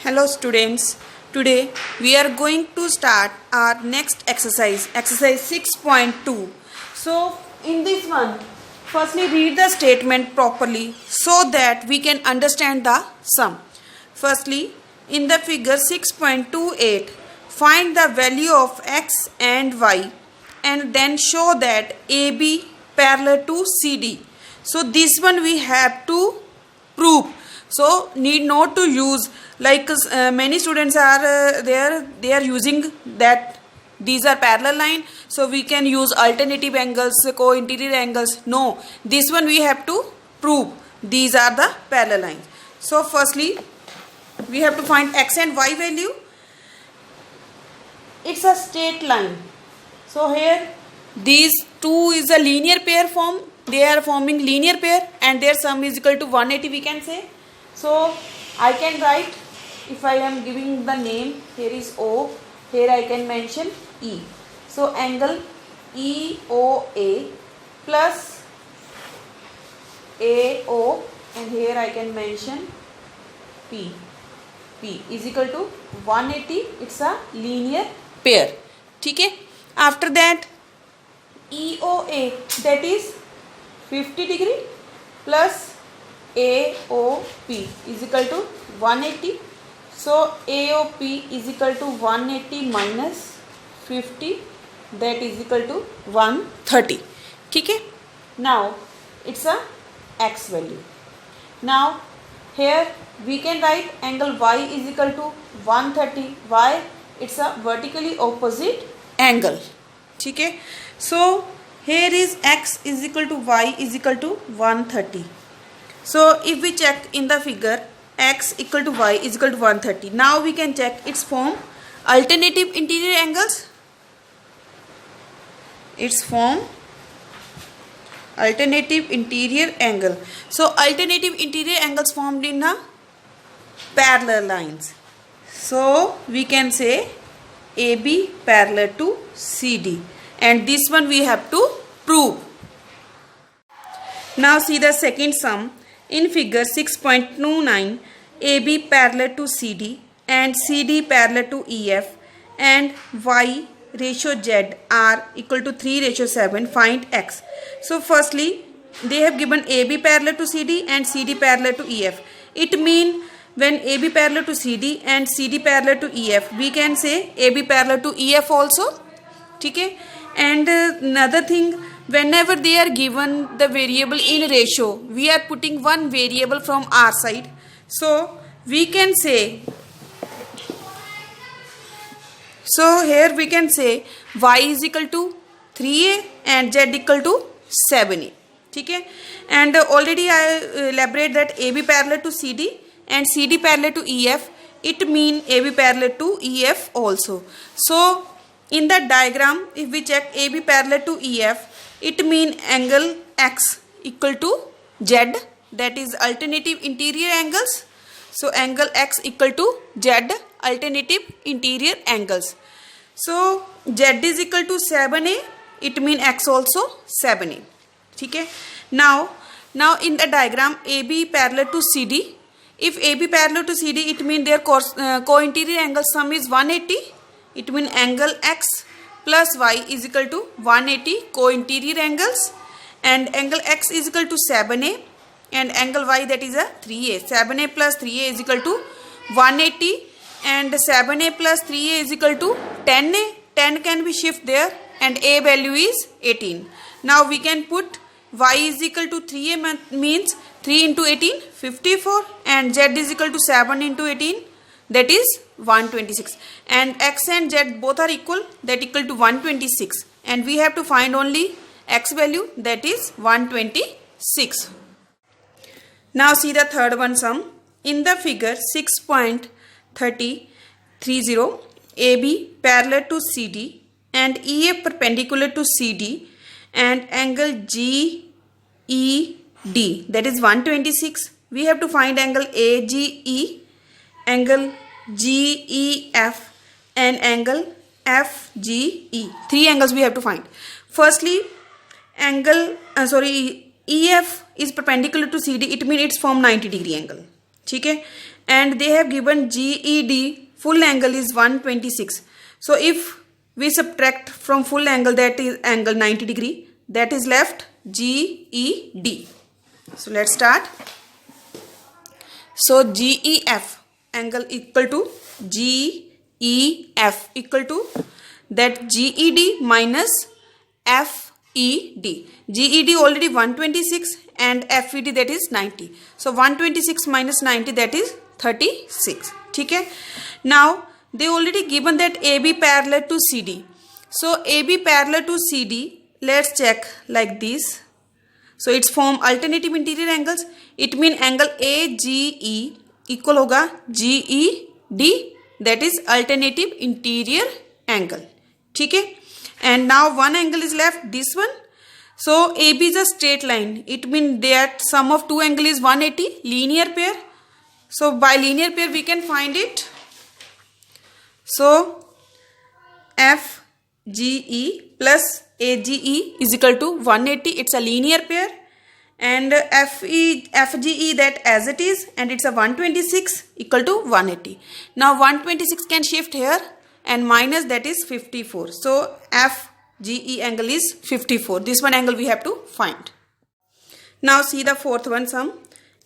Hello students, today we are going to start our next exercise 6.2. So in this one, firstly read the statement properly so that we can understand the sum. Firstly, in the figure 6.28, find the value of x and y and then show that AB parallel to CD. So this one we have to prove. So need not to use like many students are they are using that these are parallel line, so we can use alternative angles, co-interior angles. No, this one we have to prove these are the parallel lines. So firstly we have to find x and y value. It's a straight line, so here these two is a linear pair form, they are forming linear pair and their sum is equal to 180 we can say. So I can write, if I am giving the name, here is O, here I can mention E. So angle EOA plus AO and here I can mention P. P is equal to 180, it's a linear pair. Okay? After that EOA, that is 50 degree plus AOP is equal to 180. So AOP is equal to 180 minus 50, that is equal to 130. Okay? Now it's a x value. Now here we can write angle y is equal to 130. Why? It's a vertically opposite angle. Okay? So here is x is equal to y is equal to 130. So if we check in the figure, x equal to y is equal to 130. Now we can check its form alternative interior angles. Its form alternative interior angle. So alternative interior angles formed in a parallel lines. So we can say AB parallel to CD, and this one we have to prove. Now see the second sum. In figure 6.29, AB parallel to CD and CD parallel to EF and Y ratio Z are equal to 3:7. Find x. So firstly, they have given AB parallel to CD and CD parallel to EF. It means when AB parallel to CD and CD parallel to EF, we can say AB parallel to EF also. Okay? And another thing, whenever they are given the variable in ratio, we are putting one variable from our side. So we can say, so here we can say y is equal to 3a and z equal to 7a. Okay? And already I elaborate that AB parallel to CD and CD parallel to EF, it mean AB parallel to EF also. So in the diagram, if we check AB parallel to EF, it mean angle x equal to z, that is alternative interior angles. So angle x equal to z, alternative interior angles. So z is equal to 7a, it mean x also 7a. Okay? Now in the diagram AB parallel to CD, if AB parallel to CD, it mean their co-interior angle sum is 180. It means angle x plus y is equal to 180 co-interior angles, and angle x is equal to 7a and angle y, that is a 3a. 7a plus 3a is equal to 180 and 7a plus 3a is equal to 10a. 10 can be shift there and a value is 18. Now we can put y is equal to 3a means 3 into 18 54 and z is equal to 7 into 18, that is 126, and x and z both are equal, that equal to 126, and we have to find only x value, that is 126. Now see the third one sum. In the figure 6.30, AB parallel to CD and EF perpendicular to CD and angle GED, that is 126. We have to find angle AGE, angle GEF and angle FGE. Three angles we have to find. Firstly, angle EF is perpendicular to CD, it means it's form 90 degree angle. ठीक है, and they have given GED full angle is 126. So if we subtract from full angle, that is angle 90 degree, that is left GED. So let's start. So GEF angle equal to GEF equal to that GED minus FED. GED already 126 and FED that is 90. So 126 minus 90 that is 36. Okay. Now they already given that AB parallel to CD. So AB parallel to CD, let's check like this. So it's form alternative interior angles. It mean angle AGE equal होगा GED, that is alternative interior angle. ठीक है. And now one angle is left, this one. So AB is a straight line. It means that sum of two angle is 180, linear pair. So by linear pair we can find it. So FGE plus AGE is equal to 180. It's a linear pair. And FGE that as it is, and it's a 126 equal to 180. Now 126 can shift here and minus, that is 54. So FGE angle is 54. This one angle we have to find. Now see the fourth one sum.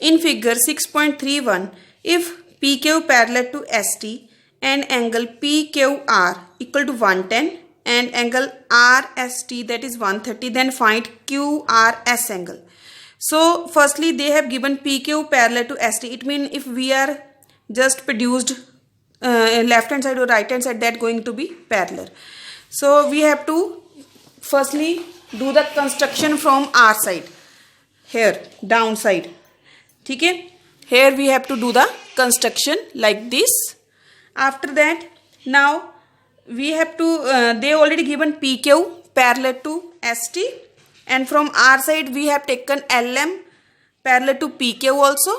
In figure 6.31, if PQ parallel to ST and angle PQR equal to 110 and angle RST that is 130, then find QRS angle. So firstly they have given PQ parallel to ST. It means if we are just produced left hand side or right hand side, that going to be parallel. So we have to firstly do the construction from our side, here down side. Okay, here we have to do the construction like this. After that, now we have to they already given PQ parallel to ST, and from our side we have taken LM parallel to PQ also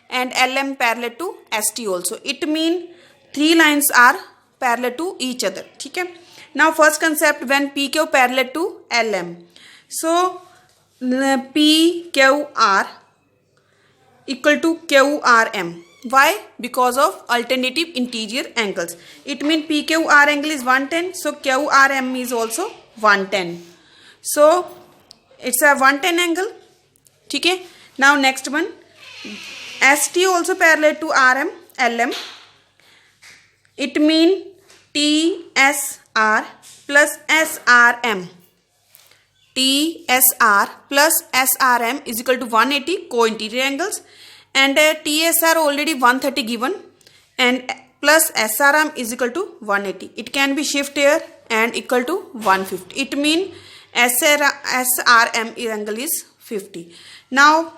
and LM parallel to ST also. It means three lines are parallel to each other. Okay. Now first concept, when PQ parallel to LM. So PQR equal to QRM. Why? Because of alternative interior angles. It means PQR angle is 110. So QRM is also 110. So it's a 110 angle. Okay. Now next one. ST also parallel to RM, LM. It means TSR plus SRM. TSR plus SRM is equal to 180 co-interior angles, and TSR already 130 given, and plus SRM is equal to 180. It can be shift here and equal to 150. It means SRM angle is 50. Now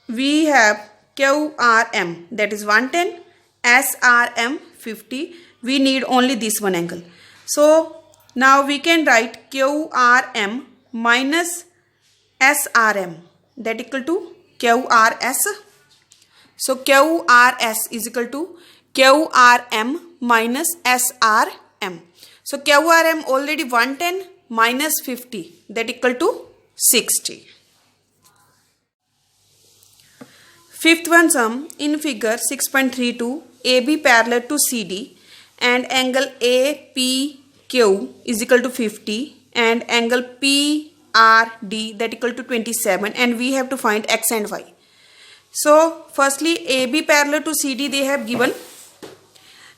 we have QRM that is 110, SRM 50. We need only this one angle. So now we can write QRM minus SRM, that equal to QRS. So QRS is equal to QRM minus SRM. So QRM already 110 minus 50, that equal to 60. Fifth one sum, in figure 6.32, AB parallel to CD and angle APQ is equal to 50 and angle PRD that equal to 27, and we have to find X and Y. So firstly AB parallel to CD they have given.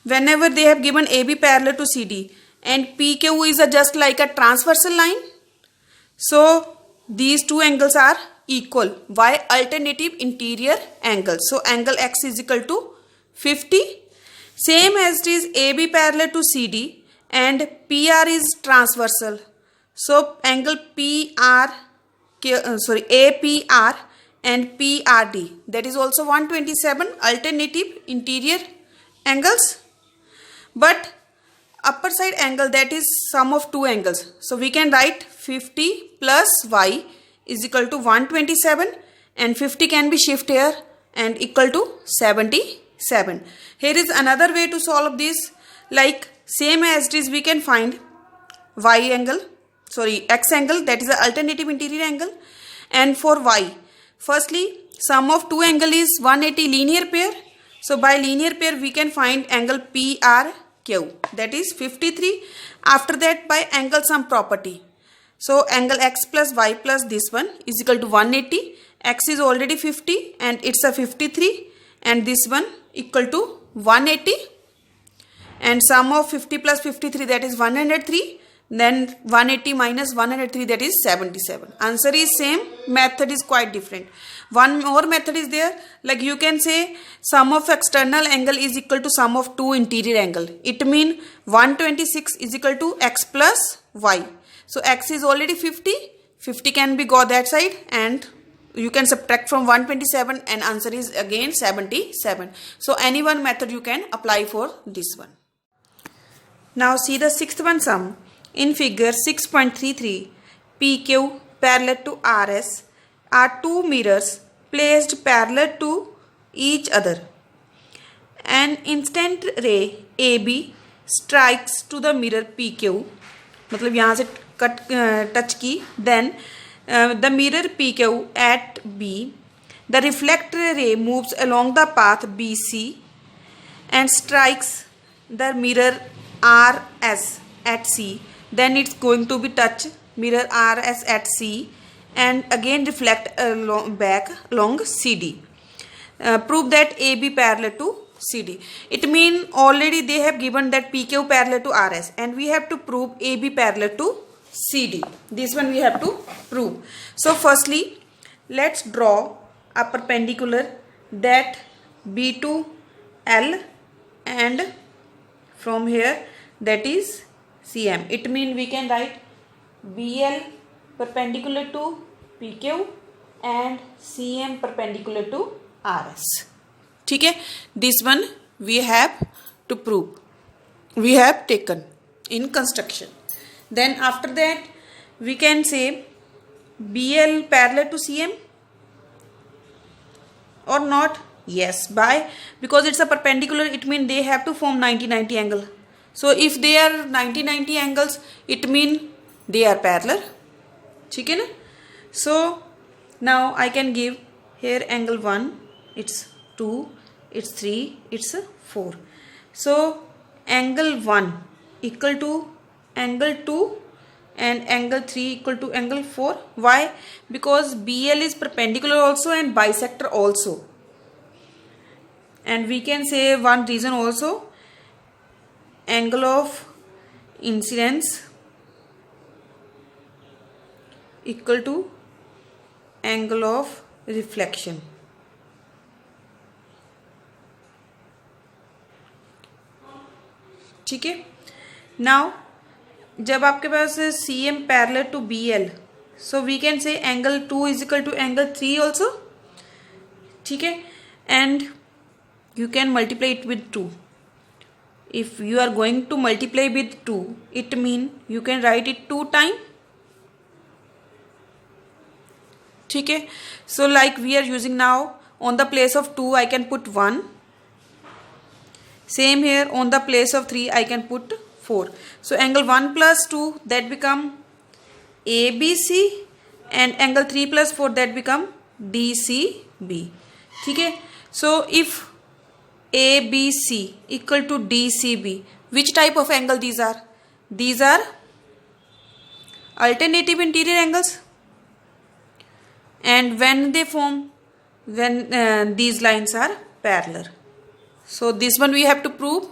Whenever they have given AB parallel to CD and PQ is just like a transversal line, so these two angles are equal. Why? Alternative interior angles. So angle X is equal to 50. Same as it is AB parallel to CD and PR is transversal. So angle APR and PRD, that is also 127 alternative interior angles. But upper side angle, that is sum of two angles. So we can write 50 plus Y is equal to 127, and 50 can be shift here and equal to 77. Here is another way to solve this. Like same as it is, we can find X angle, that is the alternative interior angle. And for Y, firstly sum of two angle is 180 linear pair. So by linear pair we can find angle PRQ, that is 53. After that by angle sum property. So angle x plus y plus this one is equal to 180. X is already 50 and it's a 53, and this one equal to 180, and sum of 50 plus 53, that is 103. Then 180 minus 103, that is 77. Answer is same, method is quite different. One more method is there, like you can say sum of external angle is equal to sum of two interior angle. It means 126 is equal to x plus y. So x is already 50, 50 can be go that side, and you can subtract from 127, and answer is again 77. So any one method you can apply for this one. Now see the sixth one sum. In figure 6.33, PQ parallel to RS are two mirrors placed parallel to each other. An instant ray AB strikes to the mirror PQ, मतलब यहाँ से touch की, then the mirror PQ at B, the reflected ray moves along the path BC and strikes the mirror RS at C. Then it's going to be touch mirror RS at C and again reflect back along CD. Prove that AB parallel to CD. It means already they have given that PQ parallel to RS, and we have to prove AB parallel to CD. This one we have to prove. So firstly, let's draw a perpendicular that B to L, and from here that is CM. It means we can write BL perpendicular to PQ and CM perpendicular to RS. ठीक है, this one we have to prove. We have taken in construction. Then after that we can say BL parallel to CM or not? Yes, by because it's a perpendicular, it means they have to form 90-90 angle. So if they are 90-90 angles, it means they are parallel. ठीक है ना? So now I can give here angle 1, it's 2, it's 3, it's 4. So angle 1 equal to angle 2 and angle 3 equal to angle 4. Why? Because BL is perpendicular also and bisector also. And we can say one reason also, angle of incidence equal to angle of reflection. ठीक है. Now जब आपके पास CM parallel to BL, so we can say angle 2 is equal to angle 3 also. ठीक है, and you can multiply it with 2. If you are going to multiply with 2, it means you can write it 2 times. ठीक है, so like we are using now, on the place of 2 I can put 1. Same here, on the place of 3 I can put 4. So angle 1 plus 2 that become ABC, and angle 3 plus 4 that become DCB. ठीक है, so if ABC equal to DCB, which type of angle these are? These are alternative interior angles, and when they form, when these lines are parallel. So this one we have to prove.